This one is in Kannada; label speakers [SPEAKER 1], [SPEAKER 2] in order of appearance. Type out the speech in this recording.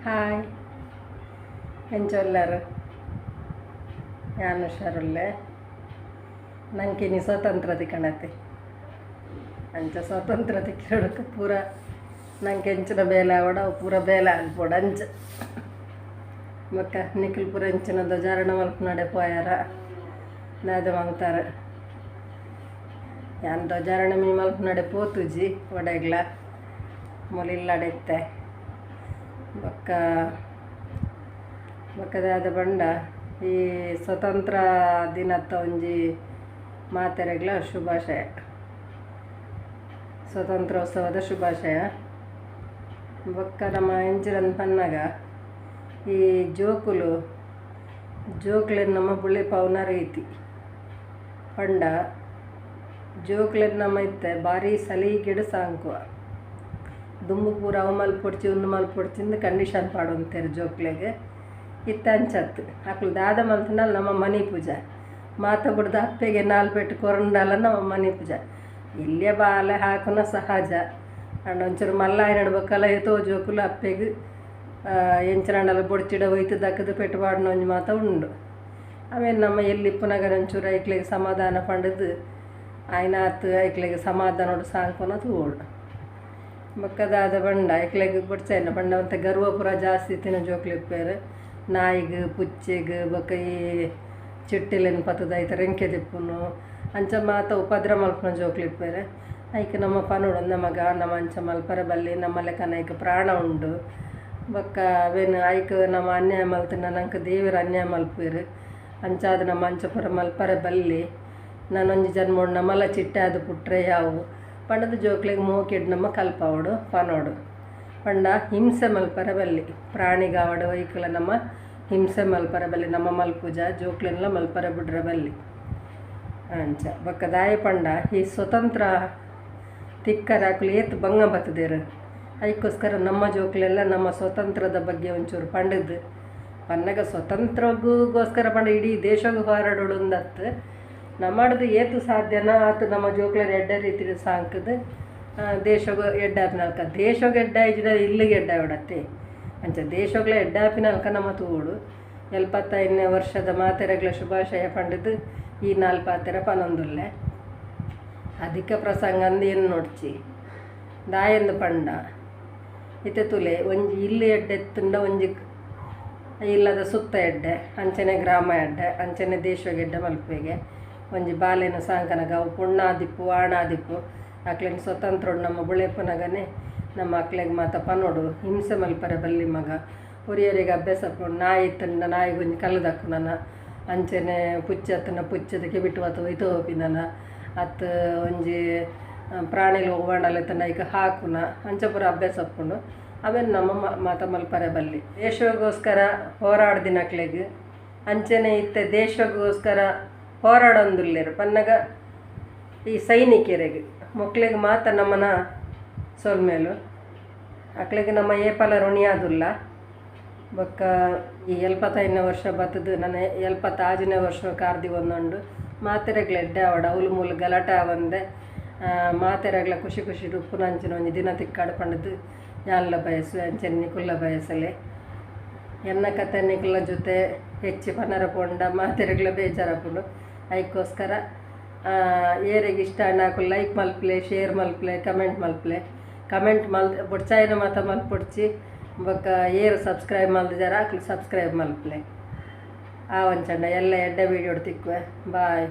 [SPEAKER 1] ಹಾಯ್ ಎಂಚೊಲ್ಲರು ನಾನು ಹುಷಾರುಳ್ಳೆ ನಂಗೆ ನೀ ಸ್ವತಂತ್ರತೆ ಕಣತೆ ಅಂಚ ಸ್ವತಂತ್ರತೆ ಕೇಳಕ್ಕೆ ಪೂರ ನಂಗೆ ಹೆಂಚಿನ ಬೇಲೆ ಆವಡ ಪೂರ ಬೇಲೆ ಆಗ್ಬೋಡು ಅಂಚ ಮಕ್ಕ ನಿಖಿಲ್ ಪೂರ ಹೆಂಚಿನ ಧ್ವಜಾರಣ ಮಲ್ಪ ನಡೆ ಪೋಯಾರ ನಾದ ಮಂಗ್ತಾರೆ ಯಾನ್ ಧ್ವಜಾರಣ ಮೀ ಮಲ್ಪ ನಡೆ ಪೋತುಜಿ ಒಡೆಗ್ಲ ಮೊಲಿಲ್ಲಾಡೆತ್ತೆ ಬೊಕ್ಕ ಬೊಕ್ಕದಾದ ಬಂಡ ಈ ಸ್ವತಂತ್ರ ದಿನತ್ತ ಒಂಜಿ ಮಾತೆರೆಗ್ಲ ಶುಭಾಶಯ, ಸ್ವತಂತ್ರೋತ್ಸವದ ಶುಭಾಶಯ. ಬೊಕ್ಕ ನಮ್ಮ ಎಂಚಿನ ಪನ್ನಾಗ ಈ ಜೋಕ್ಲೆನ್ ನಮ್ಮ ಬುಳ್ಳಿ ಪೌನ ರೀತಿ ಪಂಡ ಜೋಕ್ಲೆನ್ ನಮ್ಮ ಇತ್ತೆ ಭಾರಿ ಸಲೀಗಿಡು ಸಾಂಕುವ ದುಂಬು ಪೂರ ಅವು ಮಲ್ಪೊಡ್ಚಿ ಒಂದು ಮಲ್ಪೊಡ್ಚಿಂದು ಕಂಡೀಷನ್ ಪಾಡೊಂತೇರು ಜೋಕ್ಲೆಗೆ ಇತ್ತು ಅಂಚತ್ತು ಅಕ್ಲು ದಾದ ಮಲ್ತಿನಲ್ಲ ನಮ್ಮ ಮನೆ ಪೂಜೆ ಮಾತ ಬಿಡ್ದು ಅಪ್ಪೆಗೆ ನಾಲ್ಪೆಟ್ಟು ಕೊರಂಡಲ್ಲ ನಮ್ಮ ಮನೆ ಪೂಜೆ ಇಲ್ಲೇ ಬಾಲೆ ಹಾಕೋನ ಸಹಜ ಅಂಡ್ ಒಂಚೂರು ಮಲ್ಲ ನಡ್ಬೇಕಲ್ಲ ಎತ್ತೋ ಜೋಕುಲು ಅಪ್ಪೆಗೆ ಎಂಚರಂಡಲ್ಲ ಬೊಡ್ಚಿಡ ಒಯ್ತು ದಕ್ಕದು ಪೆಟ್ಟು ಪಾಡಿನ ಒಂಜಿ ಮಾತ ಉಂಡು. ಆಮೇಲೆ ನಮ್ಮ ಎಲ್ಲಿ ಪುನಗರ ಒಂಚೂರು ಐಕ್ಲೆಗೆ ಸಮಾಧಾನ ಪಂಡದು ಆಯ್ನಾತು ಐಕ್ಲೆಗೆ ಸಮಾಧಾನ ಸಾಂಕೋನ ತೂಡು ಬೊಕ್ಕದಾದ ಬಂಡ ಐಕ್ಲೆಗೆ ಬಡ್ಸೇನ ಬಂಡ ಅಂತ ಗರ್ವ ಪೂರ ಜಾಸ್ತಿ ತಿನ್ನ ಜೋಕ್ಲಿಪ್ಪೇರು ನಾಯಿಗೆ ಪುಚ್ಚೆಗೆ ಬೊಕ್ಕ ಈ ಚಿಟ್ಟಿಲೆನ್ ಪತ್ತದ ಐತ ರೆಂಕೆ ದಿಪ್ಪುನು ಅಂಚ ಮಾತ ಉಪದ್ರ ಮಲ್ಪನ ಜೋಕ್ಲಿಪ್ಪೇರು ಐಕೆ ನಮ್ಮ ಪನುಡು ನಮಗ ನಮ್ಮ ಅಂಚ ಮಲ್ಪರ ಬಲ್ಲಿ ನಮ್ಮ ಲೆಕ್ಕನ ಐಕೆ ಪ್ರಾಣ ಉಂಡು ಬೊಕ್ಕ ಅವೇನು ಐಕೆ ನಮ್ಮ ಅನ್ಯಾಯ ಮಲ್ತಿನ ನಂಗೆ ದೇವರ ಅನ್ಯಾಯ ಮಲ್ಪೇರು ಅಂಚಾದ ನಮ್ಮ ಅಂಚ ಪುರ ಮಲ್ಪರ ಬಲ್ಲಿ ನಾನೊಂಜಿ ಜನ್ಮೋಡು ನಮ್ಮಲ್ಲ ಚಿಟ್ಟೆ ಅದು ಪುಟ್ರೆ ಯಾವು ಪಂಡದ ಜೋಕ್ಲಿಗೆ ಮೂಕಿಡ್ ನಮ್ಮ ಕಲ್ಪವಡು ಪನೋಡು ಪಂಡ ಹಿಂಸೆ ಮಲ್ಪರ ಬಲ್ಲಿ ಪ್ರಾಣಿಗಾವಡು ವೈಕಲ ನಮ್ಮ ಹಿಂಸೆ ಮಲ್ಪರ ಬಲ್ಲಿ ನಮ್ಮ ಮಲ್ಪುಜ ಜೋಕ್ಲೆಲ್ಲ ಮಲ್ಪರ ಬಿಡ್ರ ಬಲ್ಲಿ ಅಂಚ ಬೊಕ್ಕ ದಾಯ ಪಂಡ ಈ ಸ್ವತಂತ್ರ ತಿಕ್ಕರ ಹಾಕಲು ಏತು ಭಂಗ ಬತ್ತದೇರು ಅದಕ್ಕೋಸ್ಕರ ನಮ್ಮ ಜೋಕ್ಲೆಲ್ಲ ನಮ್ಮ ಸ್ವತಂತ್ರದ ಬಗ್ಗೆ ಒಂಚೂರು ಪಂಡದು ಪನ್ನಗ ಸ್ವತಂತ್ರಗೋಸ್ಕರ ಪಂಡ ಇಡೀ ದೇಶಗೂ ಹೋರಾಡೋಳು ಅಂದತ್ತು ನಮ್ಮದು ಏತು ಸಾಧ್ಯನ ಆತು ನಮ್ಮ ಜೋಕ್ಲರ್ ಎಡ್ಡ ರೀತಿ ಸಾಂಕದು ದೇಶಗ ಎಡ್ಡಾಪಿನಲ್ಕ ದೇಶಗ ಎಡ್ಡ ಇಜ್ಜಿದ ಇಲ್ಲಿಗೆ ಎಡ್ಡ ಬಿಡತ್ತೆ ಅಂಚ ದೇಶಗಳ ಎಡ್ಡಾಪಿನಲ್ಕ ನಮ್ಮ ತೂಡು 75ನೇ ವರ್ಷದ ಮಾತೆರೆಗ್ಲ ಶುಭಾಶಯ ಪಂಡದು ಈ 4 ಪಾತೆರ ಪನೊಂದುಲ್ಲೆ ಅಧಿಕ ಪ್ರಸಂಗ ಅಂದು ಏನು ನೋಡ್ಚಿ ದಾಯಂದು ಪಂಡ ಇತ್ತೆ ತುಲೆ ಒಂಜಿ ಇಲ್ಲಿ ಎಡ್ಡೆ ಎತ್ತುಂಡ ಒಂಜಿ ಇಲ್ಲದ ಸುತ್ತ ಎಡ್ಡೆ ಅಂಚನೆ ಗ್ರಾಮ ಎಡ್ಡೆ ಅಂಚನೆ ದೇಶಗ ಎಡ್ಡೆ ಮಲ್ಪೆಗೆ ಒಂಜಿ ಬಾಲೆನ ಸಾಂಕನಗ ಅವು ಪುಣ್ಣಾದಿಪ್ಪು ಆಣಾದಿಪ್ಪು ಅಕ್ಲೆನ್ ಸ್ವತಂತ್ರ ನಮ್ಮ ಬುಳೆಪ್ಪನಗನೆ ನಮ್ಮ ಅಕ್ಲೆಗೆ ಮಾತ ಪನೋಡು ಹಿಂಸೆ ಮಲ್ಪರ ಬಲ್ಲಿ ಮಗ ಹುರಿಯರಿಗೆ ಅಭ್ಯಾಸ ನಾಯಿ ತಂಡ ನಾಯಿಗೊಂಜಿ ಕಲ್ಲದಕ್ಕು ನನ್ನ ಅಂಚನೆ ಪುಚ್ಚತ್ತನ ಪುಚ್ಚದಕ್ಕೆ ಬಿಟ್ಟು ಅಥವಾ ಇದು ಹೋಪಿನ ಅತ್ತು ಒಂಜಿ ಪ್ರಾಣಿಲು ಹೋಗಂಡಲ್ಲ ತನ್ನ ಈಗ ಹಾಕುನ ಅಂಚಪುರ ಅಭ್ಯಾಸ ಹಾಕ್ಕೊಂಡು ಆಮೇಲೆ ನಮ್ಮ ಮಾತ ಮಲ್ಪರ ಬಲ್ಲಿ ದೇಶಗೋಸ್ಕರ ಹೋರಾಡ್ದಿನಕ್ಲೆಗೆ ಅಂಚನೆ ಇತ್ತೆ ದೇಶಗೋಸ್ಕರ ಹೋರಾಡೊಂದುಲ್ಲೇರು ಪನ್ನಗ ಈ ಸೈನಿಕರಿಗೆ ಮಕ್ಳಿಗೆ ಮಾತ ನಮ್ಮನ ಸೊಲ್ಮೇಲು ಅಕ್ಳಿಗೆ ನಮ್ಮ ಏಪಲ ಋಣಿಯಾದುಲ್ಲ ಬೊಕ್ಕ ಈ 75ನೇ ವರ್ಷ ಬತ್ತದು ನನ್ನ 76ನೇ ವರ್ಷ ಕಾರ್ದಿ ಒಂದೊಂಡು ಮಾತೆರೆಗ್ಲ ಎಡ್ಡೆ ಅವಡ ಅವಲು ಮೂಲ ಗಲಾಟ ಬಂದೆ ಮಾತೆರೆಗ್ಲ ಖುಷಿ ಖುಷಿ ಉಪ್ಪುನ ಅಂಚಿನ ಒಂಜಿ ದಿನ ತಿಕ್ಕಾಡು ಪಂಡದು ಯಾನ್ಲ ಬಯಸು ಅಂಚನೆ ನಿಕುಲ್ಲ ಬಯಸಲೆ ಎನ್ನ ಕತೆ ನಿಕುಲ್ಲ ಜೊತೆ ಹೆಚ್ಚಿ ಪನ್ನರ ಪೊಂಡ ಮಾತೆರೆಗ್ಲ ಬೇಜಾರಪುಂಡು ಅದಕ್ಕೋಸ್ಕರ ಏರಿಗೆ ಇಷ್ಟ ನಾಕು ಲೈಕ್ ಮಲ್ಪ್ಲೆ ಶೇರ್ ಮಲ್ಪ್ಲೆ ಕಮೆಂಟ್ ಬೊಡ್ಚಾಯಿನ ಮಾತ ಮಲ್ಪೊಡ್ಚಿ ಬೊಕ್ಕ ಏರು ಸಬ್ಸ್ಕ್ರೈಬ್ ಮಲ್ದಿದಾರ ಹಾಕ್ಲಿ ಸಬ್ಸ್ಕ್ರೈಬ್ ಮಲ್ಪ್ಲೆ ಆ ಒಂಚಂಡ ಎಲ್ಲ ಎಡ್ಡೆ ವೀಡಿಯೋ ತಿಕ್ಕುವೆ ಬಾಯ್.